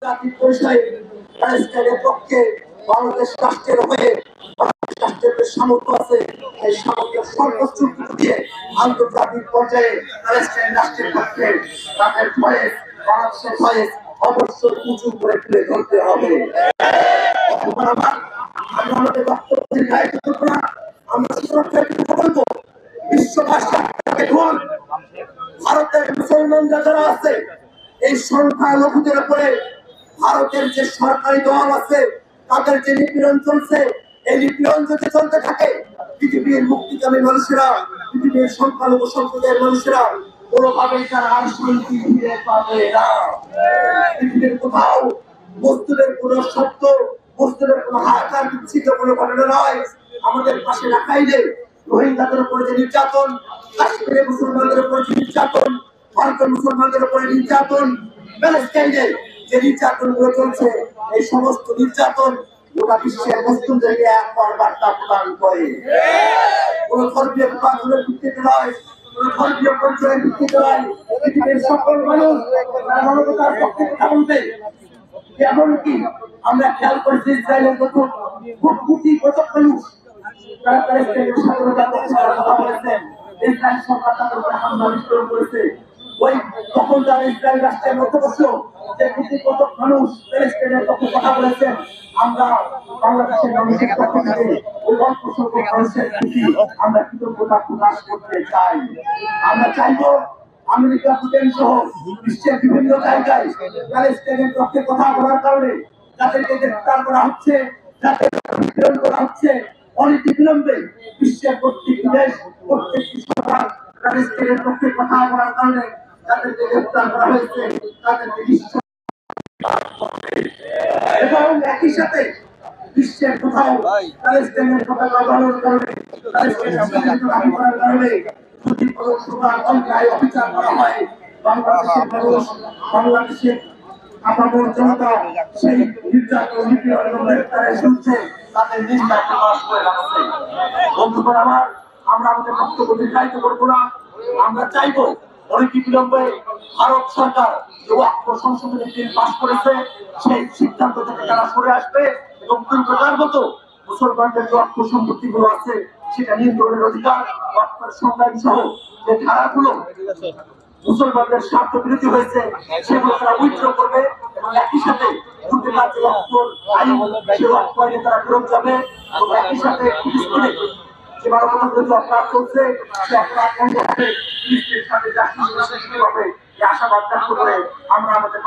জাতির পরিচয়ে প্যালেস্টাইনের পক্ষে বাংলাদেশ রাষ্ট্রের হয়ে রাষ্ট্রের সামর্থ্য আছে, এই সামর্থ্য সর্বোচ্চ দিয়ে আন্তর্জাতিক পর্যায়ে প্যালেস্টাইন রাষ্ট্রের পক্ষে তাদের ভয়েস, বাংলাদেশের ভয়েস অবশ্যই উঁচু করে তুলে ধরতে হবে। আমরা আমাদের বক্তব্য দীর্ঘায়িত করব না, আমরা সুরক্ষাকে বলবো বিশ্ববাসী দেখুন, ভারতের মুসলমানরা যারা আছে এই সংখ্যালঘুদের উপরে ভারতের যে সরকারি দল আছে তাদের যে নিপীড়ন চলছে, এই নিপীড়ন যদি চলতে থাকে পৃথিবীর মুক্তিকামী মানুষেরা, পৃথিবীর সংখ্যালঘু সম্প্রদায়ের মানুষেরা কোনোভাবেই তারা আর শান্তি ফিরে পাবে না। পৃথিবীর কোথাও বস্তুদের কোনো শব্দ, বস্তুদের কোনো হাহাকার, বিচ্ছিন্ন কোনো ঘটনা নয়। আমাদের পাশে রাখাইলে রোহিঙ্গাদের উপরে যে নির্যাতন, কাশ্মীরে মুসলমানদের উপরে যে নির্যাতন, ভারতের মুসলমানদের উপরে নির্যাতন, প্যালেস্টাইনে যে নির্যাতন গুলো চলছে, এই সমস্ত নির্যাতন গোটা বিশ্বের মুসলিমদেরকে একবার বার্তা প্রদান করে। কোন ধর্মীয় বিভাজনের ভিত্তিতে নয়, কোন ধর্মীয় পরিচয়ের ভিত্তিতে নয়, পৃথিবীর সকল মানুষ মানবতার পক্ষে কথা বলতে। এমনকি আমরা খেয়াল করেছি ইসরায়েলের খুব কোটি কতক মানুষ তারা প্যালেস্টাইনের স্বাধীনতার পক্ষে কথা বলেছেন, ইসরায়েল সরকার তাদের উপরে হামলা বিস্ফোরণ করেছে। ওই তখন যারা ইসরায়েল রাষ্ট্রের মধ্যবর্ষ যে কোটি কতক মানুষ প্যালেস্টাইনের পক্ষে কথা বলেছেন, আমরা বাংলাদেশের মানুষের পক্ষ থেকে ওই অল্প সংখ্যক মানুষের প্রতি আমরা কৃতজ্ঞতা প্রকাশ করতে চাই। আমরা চাইবো আমেরিকা, ব্রিটেন সহ বিশ্বের বিভিন্ন জায়গায় প্যালেস্টাইনের পক্ষে কথা বলার কারণে যাদেরকে গ্রেফতার করা হচ্ছে, যাদের নিপীড়ন করা হচ্ছে, অনেক বিলম্বে বিশ্বের প্রত্যেকটি দেশ, প্রত্যেকটি সরকার প্যালেস্টাইনের পক্ষে কথা বলার কারণে যাদেরকে গ্রেফতার করা হয়েছে তাদেরকে বিশ্ব এবং একই সাথে বিশ্বের কোথাও প্যালেস্টাইনের পতাকা উত্তোলনের কারণে, প্যালেস্টাইনের দাবি করার কারণে যদি কোনো প্রকার অন্যায় অবিচার করা হয়, বাংলাদেশের মানুষ, বাংলাদেশের আপামর জনতা সেই নির্যাতন, নিপীড়ন এবং গ্রেফতারের শুনছে, তাদের নিন্দা প্রকাশ করে রাখছে। বন্ধুগণ আমার, আমরা আমাদের বক্তব্য দীর্ঘায়িত করবো না। আমরা চাইবো অনেক বিলম্বে ভারত সরকার যে ওয়াকফ সংশোধনী বিল পাস করেছে সেই সিদ্ধান্ত থেকে তারা সরে আসবে এবং দুর্ঘটনার মতো মুসলমানদের যে ওয়াকফ সম্পত্তি গুলো আছে সেটা নিয়ন্ত্রণের অধিকার, ওয়াকফের সংজ্ঞান সহ যে ধারাগুলো মুসলমানদের স্বার্থ বিরোধী হয়েছে সেগুলো তারা উইথড্র করবে এবং একই সাথে তারা ফেরত যাবে এবং একই সাথে যে মানবতার বিরুদ্ধে অপরাধ চলছে সে অপরাধ বন্ধ হবে, পুলিশের সাথে জাস্টিস হবে, এই আশাবাদ ব্যক্ত করে আমরা আমাদের